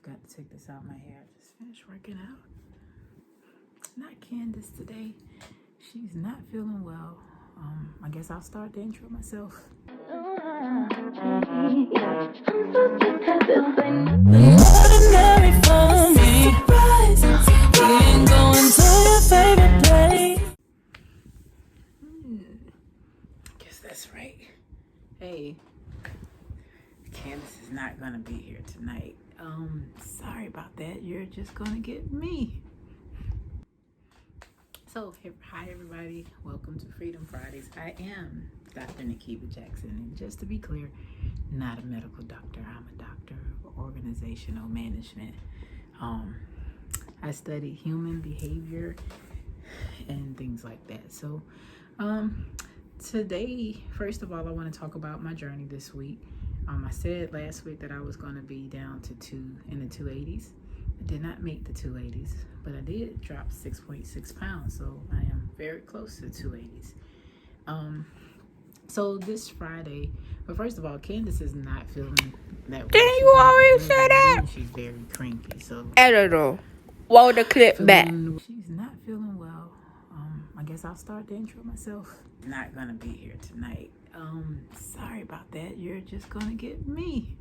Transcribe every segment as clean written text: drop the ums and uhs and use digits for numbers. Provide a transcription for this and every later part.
Forgot to take this out my hair. I just finished working out. Not Candace today. She's not feeling well. I guess I'll start the intro myself. Ordinary for me. We ain't going to your favorite place. Guess that's right. Hey, Candace is not gonna be here tonight. Sorry about that. You're just gonna get me. So, hi everybody. Welcome to Freedom Fridays. I am Dr. Nikiba Jackson, and just to be clear, not a medical doctor. I'm a doctor of organizational management. I study human behavior and things like that. So, today, first of all, I want to talk about my journey this week. I said last week that I was going to be down to in the 280s. I did not make the 280s, but I did drop 6.6 pounds, so I am very close to 280s. So this Friday, but first of all, Candace is not feeling that well. Didn't you always say that? She's very cranky, so Editor, roll the clip back. She's not feeling well. I guess I'll start the intro myself. Not gonna be here tonight. Sorry about that. You're just gonna get me.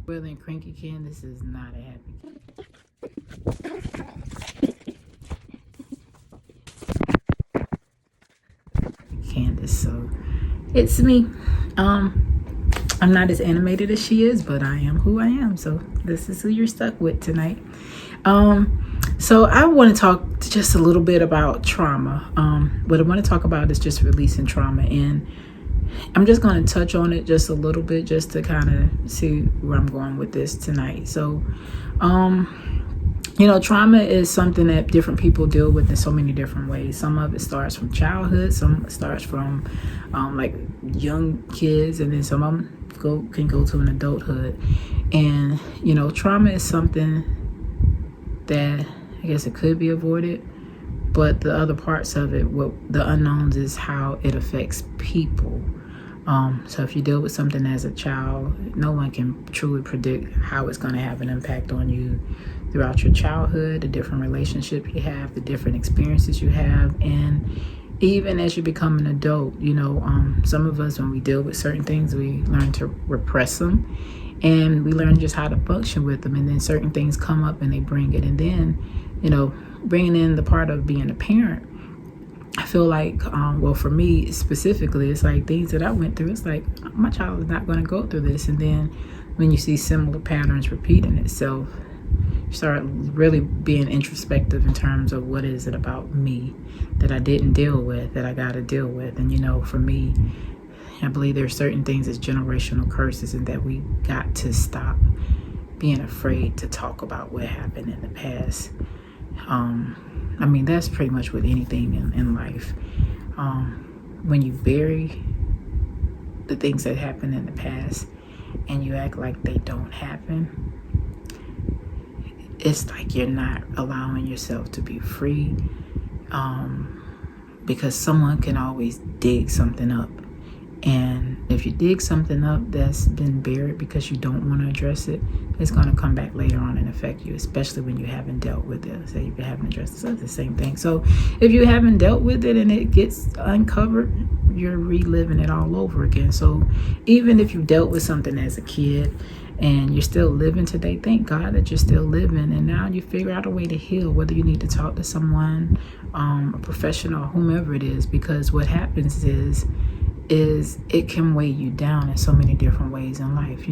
Well, then cranky Candace is not a happy. Candace, so it's me. I'm not as animated as she is, but I am who I am. So this is who you're stuck with tonight. So I want to talk just a little bit about trauma. What I want to talk about is just releasing trauma, and I'm just going to touch on it just a little bit just to kind of see where I'm going with this tonight. So, trauma is something that different people deal with in so many different ways. Some of it starts from childhood, some starts from like young kids, and then some of them can go to an adulthood. And, trauma is something that I guess it could be avoided, but the other parts of it, the unknowns is how it affects people. So if you deal with something as a child, no one can truly predict how it's going to have an impact on you throughout your childhood, the different relationships you have, the different experiences you have, and even as you become an adult, some of us, when we deal with certain things, we learn to repress them, and we learn just how to function with them, and then certain things come up and they bring it, and then, bringing in the part of being a parent, I feel like, for me specifically, it's like things that I went through. It's like my child is not going to go through this. And then when you see similar patterns repeating itself, you start really being introspective in terms of what is it about me that I didn't deal with, that I got to deal with. And, for me, I believe there are certain things as generational curses, and that we got to stop being afraid to talk about what happened in the past. That's pretty much with anything in life. When you bury the things that happened in the past and you act like they don't happen, it's like you're not allowing yourself to be free, because someone can always dig something up. And if you dig something up that's been buried because you don't want to address it, it's going to come back later on and affect you, especially when you haven't dealt with it. Say if you haven't addressed it, so it's the same thing. So if you haven't dealt with it and it gets uncovered, you're reliving it all over again. So even if you dealt with something as a kid and you're still living today, thank God that you're still living. And now you figure out a way to heal, whether you need to talk to someone, a professional, whomever it is, because what happens is it can weigh you down in so many different ways in life.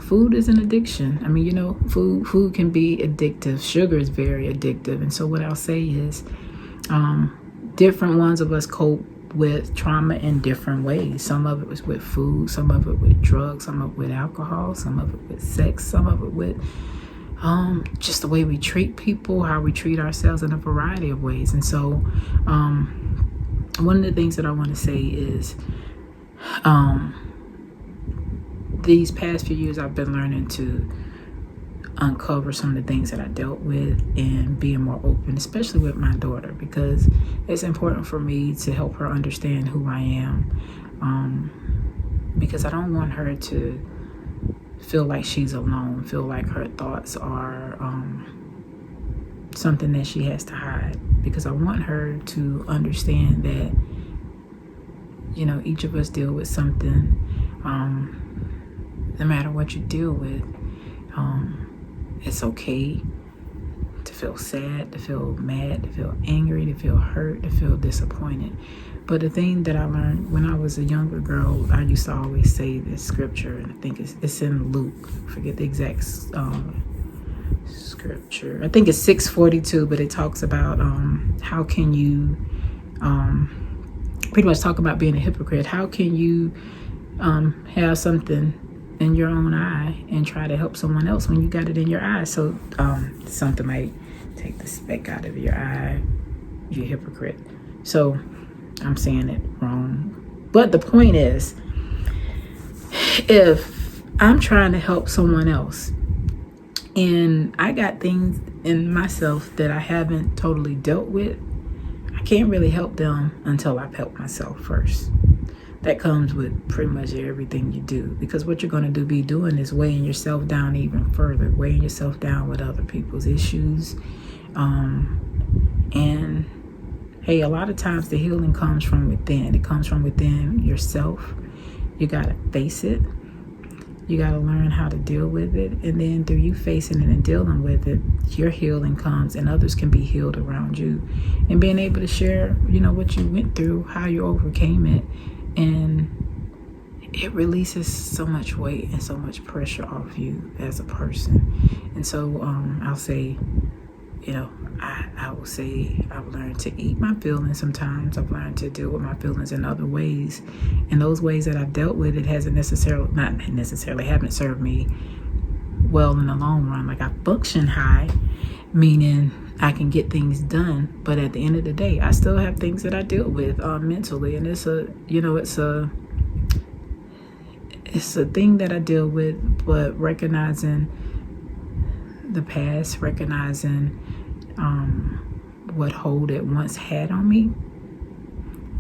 Food is an addiction. Food can be addictive. Sugar is very addictive. And so what I'll say is, different ones of us cope with trauma in different ways. Some of it was with food, some of it with drugs, some of it with alcohol, some of it with sex, some of it with just the way we treat people, how we treat ourselves in a variety of ways. And so one of the things that I want to say is, these past few years I've been learning to uncover some of the things that I dealt with and being more open, especially with my daughter, because it's important for me to help her understand who I am, because I don't want her to feel like she's alone, feel like her thoughts are something that she has to hide. Because I want her to understand that, you know, each of us deal with something. No matter what you deal with, it's okay to feel sad, to feel mad, to feel angry, to feel hurt, to feel disappointed. But the thing that I learned when I was a younger girl, I used to always say this scripture, and I think it's in Luke. I forget the exact scripture. I think it's 6:42, but it talks about how can you pretty much talk about being a hypocrite. How can you have something in your own eye and try to help someone else when you got it in your eye? So something might take the speck out of your eye, you're a hypocrite. So I'm saying it wrong, but the point is, if I'm trying to help someone else and I got things in myself that I haven't totally dealt with, I can't really help them until I've helped myself first. That comes with pretty much everything you do, because what you're going to be doing is weighing yourself down even further, weighing yourself down with other people's issues. And hey, a lot of times the healing comes from within. It comes from within yourself. You got to face it. You got to learn how to deal with it. And then through you facing it and dealing with it, your healing comes and others can be healed around you. And being able to share, you know, what you went through, how you overcame it. And it releases so much weight and so much pressure off you as a person. And so I'll say, you know, I will say I've learned to eat my feelings sometimes. I've learned to deal with my feelings in other ways. And those ways that I've dealt with it haven't served me well in the long run. Like, I function high, meaning I can get things done, but at the end of the day, I still have things that I deal with mentally. And it's a thing that I deal with, but recognizing the past, recognizing what hold it once had on me,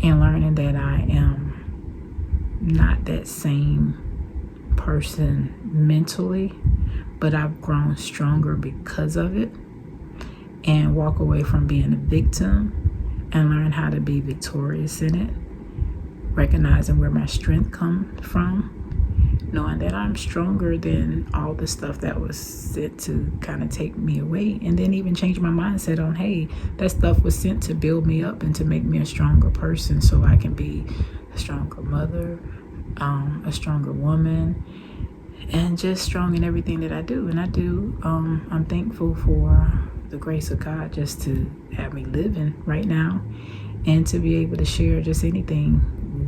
and learning that I am not that same person mentally, but I've grown stronger because of it, and walk away from being a victim and learn how to be victorious in it, recognizing where my strength comes from, knowing that I'm stronger than all the stuff that was sent to kind of take me away, and then even change my mindset on, hey, that stuff was sent to build me up and to make me a stronger person so I can be a stronger mother, a stronger woman, and just strong in everything that I do. And I do. I'm thankful for the grace of God just to have me living right now, and to be able to share just anything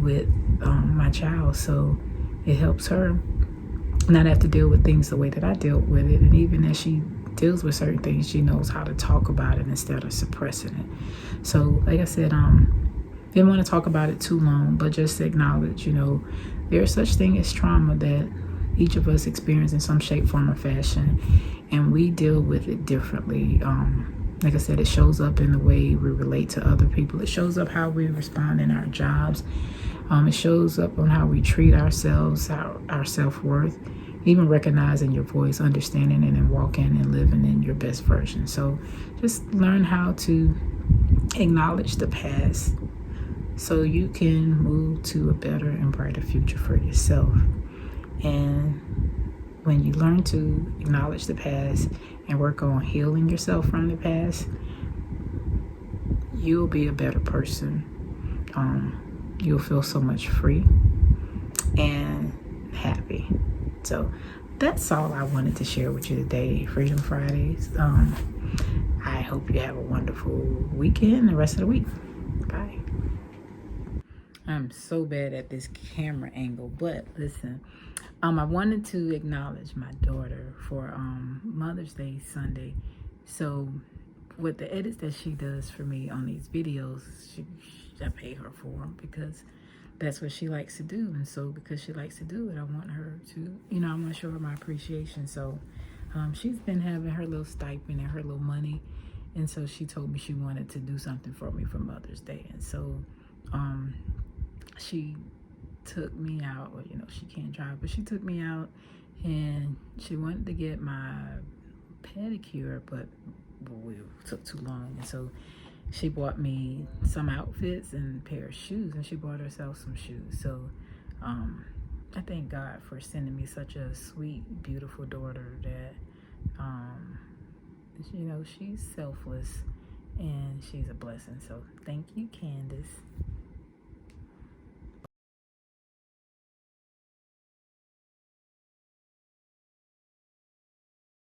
with my child, so it helps her not have to deal with things the way that I dealt with it. And even as she deals with certain things, she knows how to talk about it instead of suppressing it. So like I said, didn't want to talk about it too long, but just to acknowledge, you know, there's such thing as trauma that each of us experience in some shape, form, or fashion, and we deal with it differently. Like I said, it shows up in the way we relate to other people. It shows up how we respond in our jobs. It shows up on how we treat ourselves, our self-worth, even recognizing your voice, understanding it, and walking and living in your best version. So just learn how to acknowledge the past so you can move to a better and brighter future for yourself. And when you learn to acknowledge the past and work on healing yourself from the past, you'll be a better person. You'll feel so much free and happy. So that's all I wanted to share with you today, Freedom Fridays. I hope you have a wonderful weekend and the rest of the week. Bye. I'm so bad at this camera angle, but listen, I wanted to acknowledge my daughter for Mother's Day Sunday. So with the edits that she does for me on these videos, I pay her for them because that's what she likes to do. And so because she likes to do it, I want her to, I want to show her my appreciation. So she's been having her little stipend and her little money. And so she told me she wanted to do something for me for Mother's Day. And so she took me out, or she can't drive, but she took me out and she wanted to get my pedicure, but we took too long, and so she bought me some outfits and a pair of shoes, and she bought herself some shoes. So I thank God for sending me such a sweet, beautiful daughter that she's selfless and she's a blessing. So thank you, Candace.